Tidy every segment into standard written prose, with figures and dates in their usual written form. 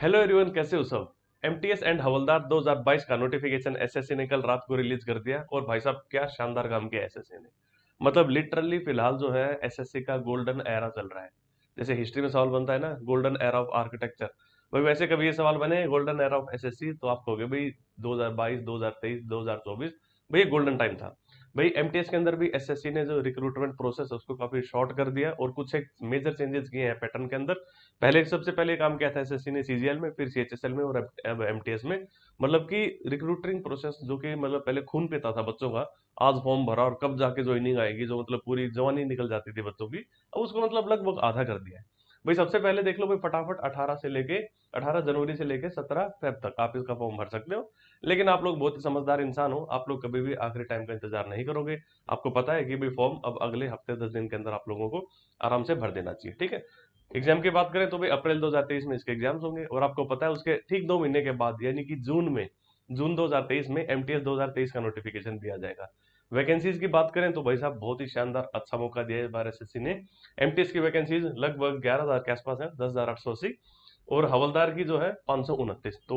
Hello everyone, कैसे हो सब। एमटीएस एंड हवलदार 2022 का नोटिफिकेशन एसएससी ने कल रात को रिलीज कर दिया और भाई साहब क्या शानदार काम किया एसएससी ने। मतलब लिटरली फिलहाल जो है एसएससी का गोल्डन एरा चल रहा है। जैसे हिस्ट्री में सवाल बनता है ना, गोल्डन एरा ऑफ आर्किटेक्चर, भाई वैसे कभी ये सवाल बने गोल्डन एरा ऑफ एसएससी तो आप कहोगे भाई 2022, 2023, 2024 भाई गोल्डन टाइम था। भाई एमटीएस के अंदर भी एसएससी ने जो रिक्रूटमेंट प्रोसेस है उसको काफी शॉर्ट कर दिया और कुछ एक मेजर चेंजेस किए हैं पैटर्न के अंदर। पहले सबसे पहले काम किया था एसएससी ने सीजीएल में, फिर सीएचएसएल में और अब एमटीएस में। मतलब कि रिक्रूटिंग प्रोसेस जो कि मतलब पहले खून पीता था बच्चों का, आज फॉर्म भरा और कब जाके ज्वाइनिंग आएगी, जो मतलब पूरी जवानी निकल जाती थी बच्चों की, अब उसको मतलब लगभग आधा कर दिया है। भाई सबसे पहले देख लो भाई, फटाफट 18 जनवरी से लेके 17 फेब तक आप इसका फॉर्म भर सकते हो। लेकिन आप लोग बहुत ही समझदार इंसान हो, आप लोग कभी भी आखिरी टाइम का इंतजार नहीं करोगे। आपको पता है कि भाई फॉर्म अब अगले हफ्ते 10 दिन के अंदर आप लोगों को आराम से भर देना चाहिए, ठीक है। एग्जाम की बात करें तो भाई अप्रैल 2023 में इसके एग्जाम्स होंगे और आपको पता है उसके ठीक 2 महीने के बाद यानी कि जून 2023 में एमटीएस 2023 का नोटिफिकेशन दिया जाएगा। वैकेंसीज की बात करें तो भाई साहब बहुत ही शानदार अच्छा मौका दिया है इस बार एसएससी ने। एमटीएस की वैकेंसीज लगभग 11,000 के आसपास है, 10,880। और हवलदार की जो है 529। तो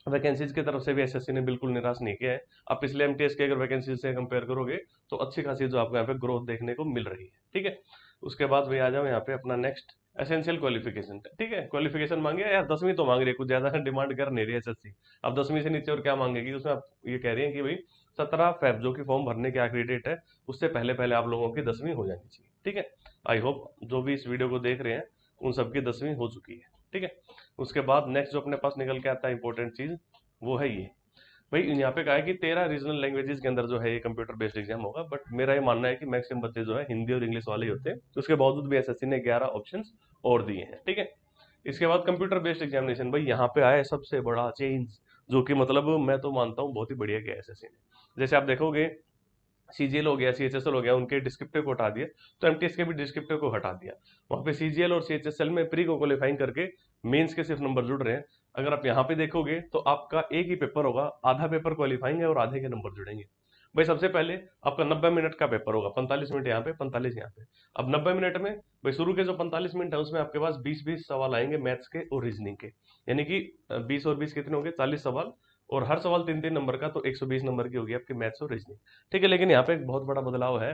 वैकेंसीज की तरफ से भी एसएससी ने बिल्कुल निराश नहीं किया है। आप पिछले एमटीएस के अगर वैकेंसीज से कंपेयर करोगे तो अच्छी खासी जो आपको यहाँ पे ग्रोथ देखने को मिल रही है, ठीक है। उसके बाद भाई आ जाओ यहाँ पे अपना नेक्स्ट एसेंशियल क्वालिफिकेशन, ठीक है। क्वालिफिकेशन मांगे यार, 10वीं तो मांग रही है, कुछ ज्यादा डिमांड कर नहीं रही है एसएससी। अब 10वीं से नीचे और क्या मांगेगी उसमें, आप ये कह रही है कि भाई 17 फेब जो कि फॉर्म भरने की आखिरी डेट है, उससे पहले पहले आप लोगों की 10वीं हो जानी चाहिए, ठीक है। आई होप जो भी इस वीडियो को देख रहे हैं उन सबकी 10वीं हो चुकी है, ठीक है। उसके बाद नेक्स्ट जो अपने पास निकल के आता है इंपॉर्टेंट चीज, वो है ये। भाई यहाँ पे कहा है कि 13 रीजनल लैंग्वेजेस के अंदर जो है ये कंप्यूटर बेस्ड एग्जाम होगा, बट मेरा ये मानना है कि मैक्सिमम बच्चे जो है हिंदी और इंग्लिश वाले ही होते हैं, तो उसके बावजूद भी एसएससी ने 11 ऑप्शन और दिए हैं, ठीक है। इसके बाद कंप्यूटर बेस्ड एग्जामिनेशन, भाई यहाँ पे आया है सबसे बड़ा चेंज, जो कि मतलब मैं तो मानता हूँ बहुत ही बढ़िया किया एसएससी ने। जैसे आप देखोगे सीजीएल हो गया, सीएचएसएल हो गया, उनके डिस्क्रिप्टिव को हटा दिया, तो एमटीएस के भी डिस्क्रिप्टिव को हटा दिया। वहां पे सीजीएल और सीएचएसएल में प्री को क्वालिफाइंग करके मेंस के सिर्फ नंबर जुड़ रहे हैं। अगर आप यहाँ पे देखोगे तो आपका एक ही पेपर होगा, आधा पेपर क्वालिफाइंग है और आधे के नंबर जुड़ेंगे। भाई सबसे पहले आपका 90 मिनट का पेपर होगा, 45 मिनट यहाँ पे, 45 यहाँ पे। अब 90 मिनट में भाई शुरू के जो 45 मिनट है उसमें आपके पास 20-20 सवाल आएंगे मैथ्स के और रीजनिंग के, यानी कि 20 और 20 कितने हो गए, 40 सवाल। और हर सवाल 3-3 नंबर का, तो 120 नंबर की होगी आपकी मैथ्स और रीजनिंग, ठीक है। लेकिन यहाँ पे एक बहुत बड़ा बदलाव है।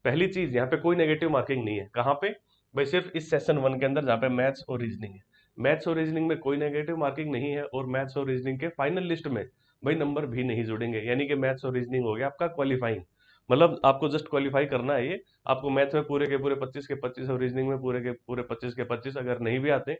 पहली चीज, यहाँ पे कोई नेगेटिव मार्किंग नहीं है। कहाँ पे भाई, सिर्फ इस सेशन 1 के अंदर जहाँ पे मैथ्स और रीजनिंग है। मैथ्स और रीजनिंग में कोई नेगेटिव मार्किंग नहीं है और मैथ्स और रीजनिंग के फाइनल लिस्ट में भाई नंबर भी नहीं जुड़ेंगे, यानी कि मैथ्स और रीजनिंग हो गया आपका क्वालिफाइंग। मतलब आपको जस्ट क्वालिफाई करना है ये। आपको मैथ्स में पूरे के पूरे 25 के 25 और रीजनिंग में पूरे के पूरे 25 के 25 अगर नहीं भी आते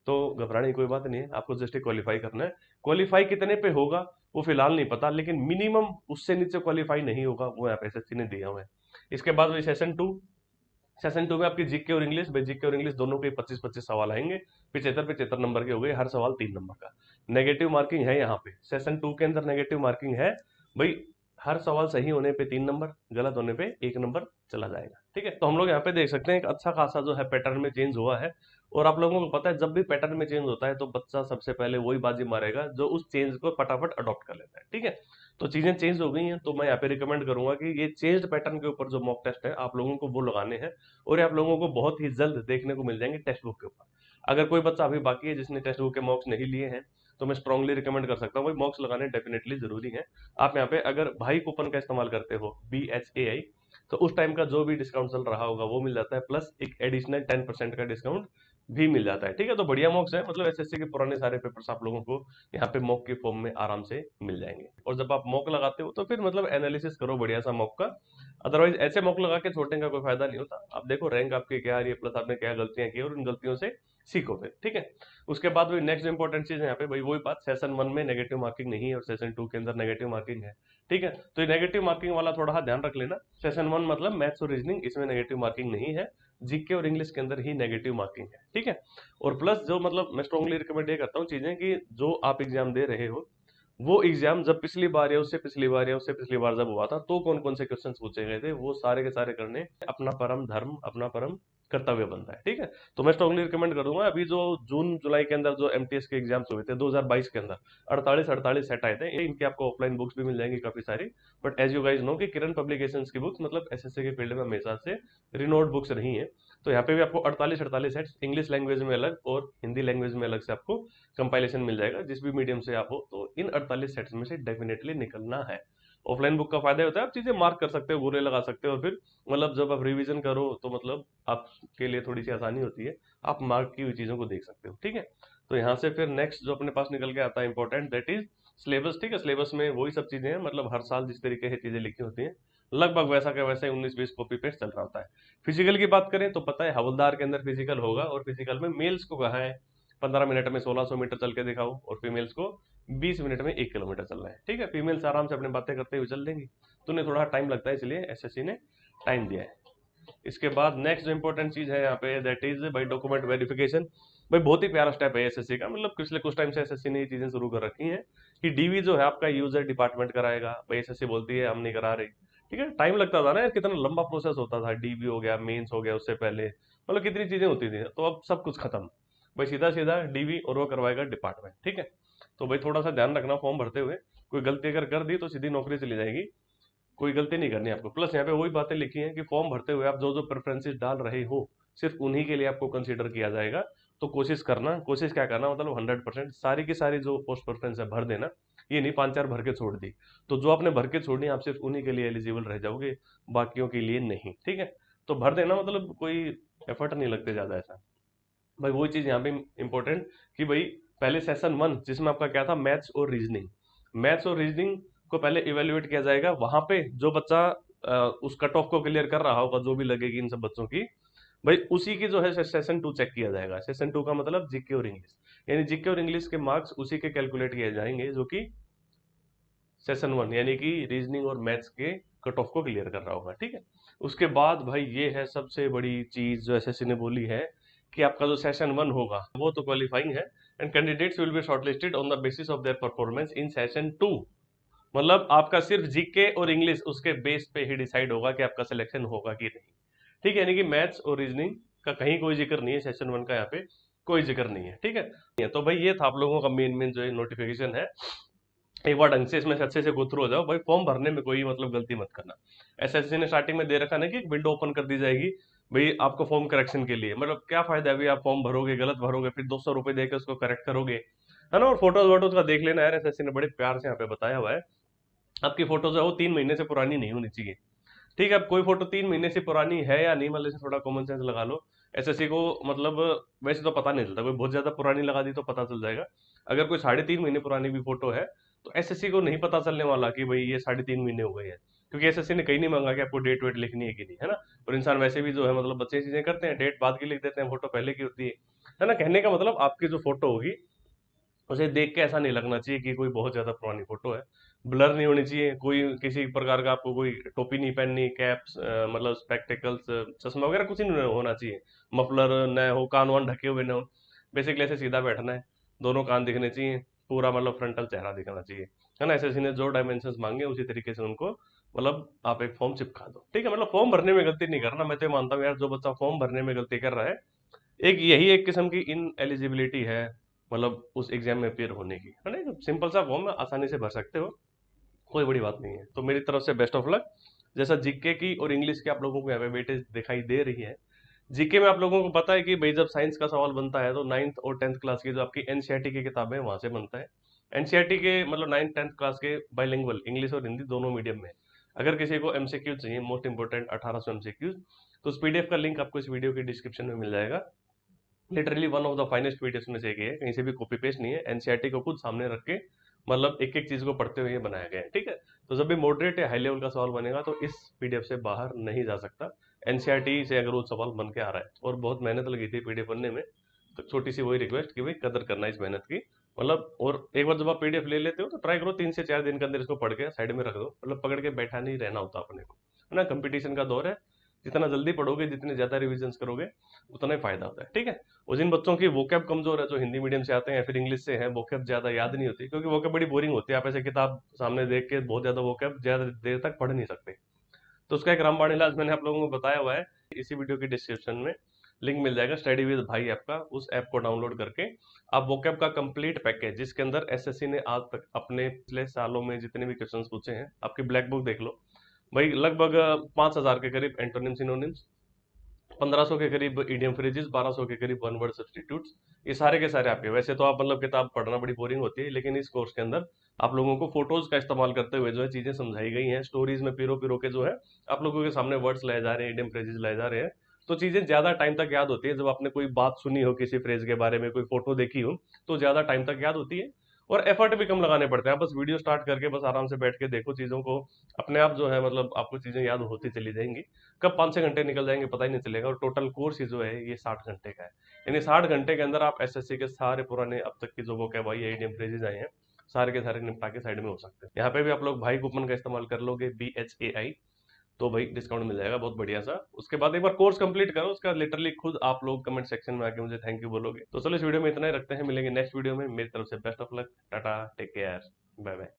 तो घबराने की कोई बात नहीं है, आपको जस्ट क्वालिफाई करना है। क्वालिफाई कितने पे होगा वो फिलहाल नहीं पता, लेकिन मिनिमम उससे नीचे क्वालिफाई नहीं होगा, वो यहाँ पे एसएससी ने दिया हुआ है। इसके बाद वही सेशन 2 में आपकी जीके और इंग्लिश, भाई जीके और इंग्लिश दोनों के 25-25 सवाल आएंगे। 75-75 नंबर के हो गए, हर सवाल 3 नंबर का। नेगेटिव मार्किंग है यहाँ पे, सेशन 2 के अंदर नेगेटिव मार्किंग है। भाई हर सवाल सही होने पे 3 नंबर, गलत होने पे 1 नंबर चला जाएगा, ठीक है। तो हम लोग यहाँ पे देख सकते हैं एक अच्छा खासा जो है पैटर्न में चेंज हुआ है। और आप लोगों को पता है जब भी पैटर्न में चेंज होता है तो बच्चा सबसे पहले वही बाजी मारेगा जो उस चेंज को फटाफट अडॉप्ट कर लेता है, ठीक है। तो चीजें चेंज हो गई हैं, तो मैं यहाँ पे रिकमेंड करूंगा कि ये चेंज्ड पैटर्न के ऊपर जो मॉक टेस्ट है आप लोगों को वो लगाने हैं। और ये आप लोगों को बहुत ही जल्द देखने को मिल जाएंगे टेक्स्ट बुक के ऊपर। अगर कोई बच्चा अभी बाकी है जिसने टेक्स्ट बुक के मॉक्स नहीं लिए हैं, तो मैं स्ट्रांगली रिकमेंड कर सकता हूँ भाई, मॉक्स लगाने डेफिनेटली जरूरी है। आप यहाँ पे अगर भाई कूपन का इस्तेमाल करते हो, BHAI, तो उस टाइम का जो भी डिस्काउंट चल रहा होगा वो मिल जाता है, प्लस एक एडिशनल 10% का डिस्काउंट भी मिल जाता है, ठीक है। तो बढ़िया मॉक्स है, मतलब एसएससी के पुराने सारे पेपर्स आप लोगों को यहाँ पे मॉक के फॉर्म में आराम से मिल जाएंगे। और जब आप मॉक लगाते हो तो फिर मतलब एनालिसिस करो बढ़िया सा मॉक का। अदरवाइज ऐसे मॉक लगा के छोड़ने का कोई फायदा नहीं होता। आप देखो रैंक आपकी क्या आ रही है, प्लस आपने क्या गलतियां की और उन गलतियों से सीखो फिर, ठीक है। उसके बाद वही नेक्स्ट इंपॉर्टेंट चीज है यहाँ पे भाई, वही बात, सेशन 1 में नेगेटिव मार्किंग नहीं है और सेशन 2 के अंदर नेगेटिव मार्किंग है, ठीक है। तो ये नेगेटिव मार्किंग वाला थोड़ा ध्यान रख लेना। सेशन 1 मतलब मैथ्स और रीजनिंग, इसमें नेगेटिव मार्किंग नहीं है। जीके और इंग्लिश के अंदर ही नेगेटिव मार्किंग है, ठीक है। और प्लस जो मतलब मैं स्ट्रांगली रिकमेंड ये करता हूँ चीजें कि जो आप एग्जाम दे रहे हो वो एग्जाम जब पिछली बार या उससे पिछली बार या उससे पिछली बार जब हुआ था तो कौन कौन से क्वेश्चन पूछे गए थे, वो सारे के सारे करने अपना परम धर्म, अपना परम कर्तव्य बनता है, ठीक है। तो मैं स्ट्रांगली रिकमेंड करूंगा। अभी जो जून जुलाई के अंदर जो एमटीएस के एग्जाम्स हुए थे 2022 के अंदर, 48 सेट आए थे, इनके आपको ऑफलाइन बुक्स भी मिल जाएंगी काफी सारी। But as you guys know कि किरण पब्लिकेशंस की बुक्स मतलब एसएससी के फील्ड में हमेशा से रिनोड बुक्स रही हैं। तो यहाँ पे भी आपको 48 सेट्स इंग्लिश लैंग्वेज में अलग और हिंदी लैंग्वेज में अलग से आपको कंपाइलेशन मिल जाएगा, जिस भी मीडियम से आप हो। तो इन 48 सेट्स में से डेफिनेटली निकलना है। ऑफलाइन बुक का फायदा होता है, आप चीजें मार्क कर सकते हो, गोले लगा सकते हो, और फिर मतलब जब आप रिवीजन करो तो मतलब आपके लिए थोड़ी सी आसानी होती है, आप मार्क की हुई चीजों को देख सकते हो। ठीक है, तो यहाँ से फिर नेक्स्ट जो अपने पास निकल के आता है इंपॉर्टेंट, दैट इज सिलेबस। ठीक है, सिलेबस में वही सब चीजें हैं, मतलब हर साल जिस तरीके से चीजें लिखी होती हैं लगभग वैसा का वैसा 19-20 कॉपी पेस्ट चल रहा होता है। फिजिकल की बात करें तो पता है हवलदार के अंदर फिजिकल होगा, और फिजिकल में मेल्स को कहा है 15 मिनट में 1600 मीटर चल के दिखाओ, और फीमेल्स को 20 मिनट में 1 किलोमीटर चलना है। ठीक है, फीमेल्स आराम से अपने बातें करते हुए चल देंगी, तो उन्हें थोड़ा टाइम लगता है, इसलिए एसएससी ने टाइम दिया है। इसके बाद नेक्स्ट जो इंपॉर्टेंट चीज है यहाँ पे, दैट इज भाई डॉक्यूमेंट वेरिफिकेशन। भाई बहुत ही प्यारा स्टेप है एसएससी का, मतलब पिछले कुछ टाइम से एसएससी ने ये चीजें शुरू कर रखी हैं कि डीवी जो है आपका यूजर डिपार्टमेंट कराएगा। भाई एसएससी बोलती है हम नहीं करा रही। ठीक है, टाइम लगता था ना यार, कितना लंबा प्रोसेस होता था, डीवी हो गया, मेंस हो गया, उससे पहले मतलब कितनी चीजें होती थी। तो अब सब कुछ खत्म, भाई सीधा सीधा डीवी और वो करवाएगा डिपार्टमेंट। ठीक है, तो भाई थोड़ा सा ध्यान रखना फॉर्म भरते हुए, कोई गलती अगर कर दी तो सीधी नौकरी चली जाएगी, कोई गलती नहीं करनी आपको। प्लस यहाँ पे वही बातें लिखी हैं कि फॉर्म भरते हुए आप जो जो प्रेफरेंसेस डाल रहे हो सिर्फ उन्हीं के लिए आपको कंसीडर किया जाएगा। तो कोशिश करना, कोशिश क्या करना मतलब 100% सारी की सारी जो पोस्ट प्रेफरेंस है भर देना, ये नहीं 5-4 भर के छोड़ दी। तो जो आपने भर के छोड़नी आप सिर्फ उन्हीं के लिए एलिजिबल रह जाओगे, बाकियों के लिए नहीं। ठीक है, तो भर देना, मतलब कोई एफर्ट नहीं लगते ज्यादा ऐसा। भाई वही चीज यहाँ पे इंपॉर्टेंट कि भाई पहले सेशन 1 जिसमें आपका क्या था, मैथ्स और रीजनिंग। मैथ्स और रीजनिंग को पहले इवेल्युएट किया जाएगा, वहां पे जो बच्चा उस कट ऑफ को क्लियर कर रहा होगा, जो भी लगेगी इन सब बच्चों की, भाई उसी की जो है सेशन 2 चेक किया जाएगा। सेशन 2 का मतलब जीके और इंग्लिश, यानी जीके और इंग्लिश के मार्क्स उसी के कैलकुलेट किए जाएंगे जो कि सेशन 1 यानी कि रीजनिंग और मैथ्स के कट ऑफ को क्लियर कर रहा होगा। ठीक है, उसके बाद भाई ये है सबसे बड़ी चीज जो एसएससी ने बोली है कि आपका जो सेशन 1 होगा वो तो क्वालिफाइंग है, and candidates will be shortlisted on the basis of their performance in session 2। मतलब आपका सिर्फ जीके और इंग्लिश उसके बेस पे ही डिसाइड होगा कि आपका सिलेक्शन होगा कि नहीं। ठीक है, यानी कि मैथ्स और रीजनिंग का कहीं कोई जिक्र नहीं है, सेशन 1 का यहाँ पे कोई जिक्र नहीं है। ठीक है, तो भाई ये था आप लोगों का मेन मेन जो नोटिफिकेशन है। एक बार ढंग से इसमें अच्छे से गो थ्रू हो जाओ, भाई फॉर्म भरने में कोई मतलब गलती मत करना। एसएससी ने स्टार्टिंग में दे रखा ना कि एक विंडो ओपन कर दी जाएगी भाई आपको फॉर्म करेक्शन के लिए। मतलब क्या फायदा है भाई, आप फॉर्म भरोगे, गलत भरोगे, फिर 200 रुपए देकर उसको करेक्ट करोगे, है ना। और फोटोज वोटोज का देख लेना यार, एसएससी ने बड़े प्यार से यहाँ पे बताया हुआ है, आपकी फोटो जो है वो 3 महीने से पुरानी नहीं होनी चाहिए। ठीक है, अब कोई फोटो 3 महीने से पुरानी है या नहीं, मतलब से थोड़ा कॉमन सेंस लगा लो। एसएससी को मतलब वैसे तो पता नहीं चलता, कोई बहुत ज्यादा पुरानी लगा दी तो पता चल जाएगा। अगर कोई 3.5 महीने पुरानी भी फोटो है तो एसएससी को नहीं पता चलने वाला कि भाई ये 3.5 महीने हो गए हैं, क्योंकि एसएससी ने कहीं नहीं मांगा कि आपको डेट वेट लिखनी है कि नहीं, है ना। और इंसान वैसे भी जो है मतलब बच्चे चीजें करते हैं, डेट बाद की लिख देते हैं, फोटो पहले की होती है ना। कहने का मतलब आपकी जो फोटो होगी उसे देख के ऐसा नहीं लगना चाहिए कि कोई बहुत ज्यादा पुरानी फोटो है। ब्लर नहीं होनी चाहिए, कोई किसी प्रकार का आपको कोई टोपी नहीं पहननी, कैप्स मतलब स्पेक्टिकल्स, चश्मा वगैरह कुछ नहीं होना चाहिए, मफलर न हो, कान वान ढके हुए न हो। बेसिकली ऐसे सीधा बैठना है, दोनों कान दिखने चाहिए, पूरा मतलब फ्रंटल चेहरा दिखना चाहिए, है ना। एसएससी ने जो डायमेंशन मांगे उसी तरीके से उनको मतलब आप एक फॉर्म चिपका दो। ठीक है, मतलब फॉर्म भरने में गलती नहीं करना। मैं तो ये मानता हूँ यार, जो बच्चा फॉर्म भरने में गलती कर रहा है, एक यही एक किस्म की इन एलिजिबिलिटी है, मतलब उस एग्जाम में अपियर होने की, है ना। सिंपल सा फॉर्म है, आसानी से भर सकते हो, कोई बड़ी बात नहीं है। तो मेरी तरफ से बेस्ट ऑफ लक। जैसा जीके की और इंग्लिश की आप लोगों को यहाँ पे वेटेज दिखाई दे रही है, जीके में आप लोगों को पता है कि भाई जब साइंस का सवाल बनता है तो 9th और 10th क्लास की जो आपकी एनसीईआरटी की किताबें हैं वहां से बनता है। एनसीईआरटी के मतलब 9th-10th क्लास के बाइलिंगुअल इंग्लिश और हिंदी दोनों मीडियम में। अगर किसी को एमसीक्यू चाहिए, मोस्ट इंपोर्टेंट 1800 एमसीक्यू, तो उस पीडीएफ का लिंक आपको इस वीडियो के डिस्क्रिप्शन में मिल जाएगा। Literally one of the finest PDF में से एक है, कहीं से भी कॉपी पेस्ट नहीं है, एनसीईआरटी को खुद सामने रख के मतलब एक एक चीज को पढ़ते हुए ये बनाया गया है। ठीक है, तो जब भी मॉडरेट या हाई लेवल का सवाल बनेगा तो इस पीडीएफ से बाहर नहीं जा सकता। एनसीईआरटी से अगर वो सवाल बन के आ रहा है, और बहुत मेहनत लगी थी पीडीएफ बनने में, तो छोटी सी वही रिक्वेस्ट कि भाई कदर करना इस मेहनत की। मतलब और एक बार जब आप पीडीएफ ले लेते हो तो ट्राई करो 3 से 4 दिन के अंदर इसको पढ़ के साइड में रख दो, मतलब पकड़ के बैठा नहीं रहना होता अपने को, है ना। कंपटीशन का दौर है, जितना जल्दी पढ़ोगे, जितने ज्यादा रिविजन करोगे, उतना ही फायदा होता है। ठीक है, और जिन बच्चों की वोकैब कमजोर है, जो हिंदी मीडियम से आते हैं या फिर इंग्लिश से हैं, वोकैब ज्यादा याद नहीं होती, क्योंकि वोकैब बड़ी बोरिंग होती है, आप ऐसे किताब सामने देख के बहुत ज्यादा वोकैब ज्यादा देर तक पढ़ नहीं सकते। तो उसका एक रामबाण इलाज मैंने आप लोगों को बताया हुआ है, इसी वीडियो की डिस्क्रिप्शन में लिंक मिल जाएगा, स्टडी विद भाई ऐप का। उस ऐप को डाउनलोड करके आप वोकैब का कंप्लीट पैकेज, जिसके अंदर एसएससी ने आज तक अपने पिछले सालों में जितने भी क्वेश्चन पूछे हैं, आपकी ब्लैक बुक देख लो भाई, लगभग 5,000 के करीब एंटोनिम सिनोनिम्स, 1500 के करीब इडियम फ्रेजेस, 1200 के करीब वन वर्ड सब्स्टिट्यूट्स। ये सारे के सारे आपके, वैसे तो आप मतलब किताब पढ़ना बड़ी बोरिंग होती है, लेकिन इस कोर्स के अंदर आप लोगों को फोटोज का इस्तेमाल करते हुए जो है चीजें समझाई गई हैं, स्टोरीज में पिरो पिरो के जो है आप लोगों के सामने वर्ड्स लाए जा रहे हैं, इडियम फ्रेजेस लाए जा रहे हैं। तो चीजें ज्यादा टाइम तक याद होती है, जब आपने कोई बात सुनी हो किसी फ्रेज के बारे में, कोई फोटो देखी हो, तो ज्यादा टाइम तक याद होती है। और एफर्ट भी कम लगाने पड़ते हैं, आप बस वीडियो स्टार्ट करके बस आराम से बैठ के देखो चीजों को, अपने आप जो है मतलब आपको चीजें याद होती चली जाएंगी। कब 5-6 घंटे निकल जाएंगे पता ही नहीं चलेगा। और टोटल कोर्स ही जो है ये 60 घंटे का है, यानी 60 घंटे के अंदर आप एसएससी के सारे पुराने अब तक की जो वोकैब आई आईडियम फ्रेजेज आए हैं सारे के सारे निपटा के साइड में हो सकते हैं। यहाँ पे भी आप लोग भाई कूपन का इस्तेमाल कर लोगे, BHAI, तो भाई डिस्काउंट मिल जाएगा बहुत बढ़िया सा। उसके बाद एक बार कोर्स कंप्लीट करो, उसका लिटरली खुद आप लोग कमेंट सेक्शन में आके मुझे थैंक यू बोलोगे। तो चलो इस वीडियो में इतना ही रखते हैं, मिलेंगे नेक्स्ट वीडियो में। मेरी तरफ से best of luck, tata, take care, bye bye.